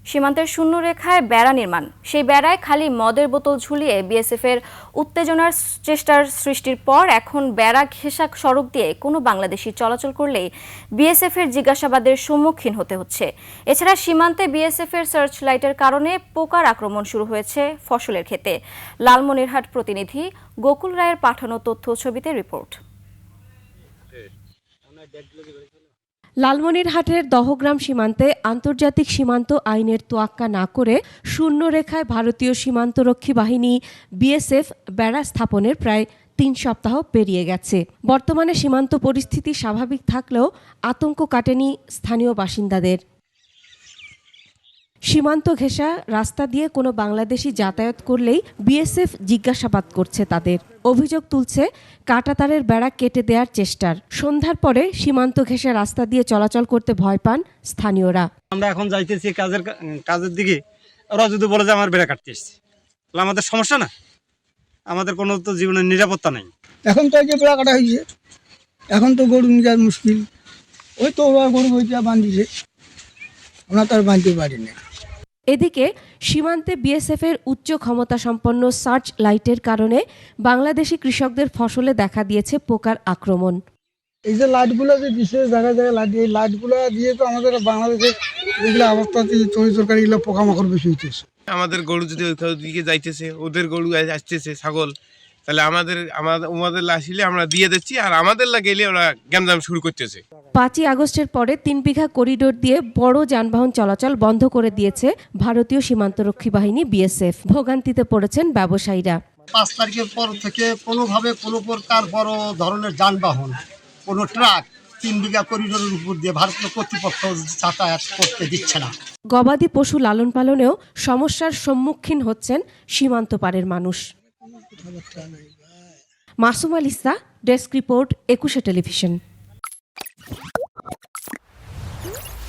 সীমান্তের শূন্য রেখায় বেড়া নির্মাণ, সেই বেড়ায় খালি মদের বোতল ঝুলিয়ে বিএসএফের উত্তেজনার চেষ্টার সৃষ্টির পর এখন বেড়া ঘেঁষা সড়ক দিয়ে কোনো বাংলাদেশি চলাচল করলেই বিএসএফের জিজ্ঞাসাবাদের সম্মুখীন হতে হচ্ছে। এছাড়া সীমান্তে বিএসএফের সার্চ লাইটের কারণে পোকার আক্রমণ শুরু হয়েছে ফসলের ক্ষেতে। লালমনিরহাট প্রতিনিধি গোকুল রায়ের পাঠানো তথ্য ছবিতে রিপোর্ট। লালমনিরহাটের দহগ্রাম সীমান্তে আন্তর্জাতিক সীমান্ত আইনের তোয়াক্কা না করে শূন্যরেখায় ভারতীয় সীমান্তরক্ষী বাহিনী বিএসএফ বেড়া স্থাপনের প্রায় ৩ সপ্তাহ পেরিয়ে গেছে। বর্তমানে সীমান্ত পরিস্থিতি স্বাভাবিক থাকলেও আতঙ্ক কাটেনি স্থানীয় বাসিন্দাদের। সীমান্ত ঘেঁষা রাস্তা দিয়ে কোনো বাংলাদেশি যাতায়াত করলেই বিএসএফ জিজ্ঞাসাবাদ করছে তাদের। অভিযোগ তুলছে কাঁটাতারের বেড়া কেটে দেওয়ার চেষ্টার। সন্ধ্যার পরে সীমান্ত ঘেঁষা রাস্তা দিয়ে চলাচল করতে ভয় পান স্থানীয়রা। আমরা এখন যাইতেছি কাজের দিকে, ওরা যদি বলে যে আমার বেড়া কাটতে এসেছে, তাহলে আমাদের সমস্যা না, আমাদের কোনো তো জীবনের নিরাপত্তা নেই। এখন তো যে বেড়া কাটা হয়েছে, এখন তো গরু নিয়ে যাওয়া মুশকিল। ওই তো ওরা গরু বইটা বাঁধিছে, আমরা তো আর বাঁধতে পারি না। এদিকে সীমান্তে বিএসএফের উচ্চ ক্ষমতা সম্পন্ন সার্চ লাইটের কারণে বাংলাদেশি কৃষকদের ফসলে দেখা দিয়েছে পোকার আক্রমণ। এই যে লাইটগুলো যে বিশেষ জায়গায় জায়গায় লাইট, এই লাইটগুলো দিয়ে তো আমাদের বাংলাদেশে এগুলো অবস্থাতে তরি এগুলো পোকামাকড় বেশি হইতেছে। আমাদের গরু যদি ওই দিকে যাইতেছে, ওদের গরু আসতেছে, ছাগল, তাহলে আমাদের আসলে আমরা দিয়ে দিচ্ছি, আর আমাদের গেলে ওরা গ্যামজাম শুরু করতেছে। ৫ই আগস্টের পরে ৩ বিঘা করিডোর দিয়ে বড় যানবাহন চলাচল বন্ধ করে দিয়েছে ভারতীয় সীমান্তরক্ষী বাহিনী বিএসএফ। ভোগান্তিতে পড়েছেন ব্যবসায়ীরা। ৫ তারিখের পর থেকে কোনোভাবে কোনো প্রকার বড় ধরনের যানবাহন, কোনো ট্রাক ৩ বিঘা করিডোরের উপর দিয়ে ভারতীয় কর্তৃপক্ষ যাতায়াত করতে দিচ্ছে না। গবাদি পশু লালন পালনেও সমস্যার সম্মুখীন হচ্ছেন সীমান্ত পারের মানুষ। মাসুম আল ইসা, ডেস্ক রিপোর্ট, ২১ টেলিভিশন।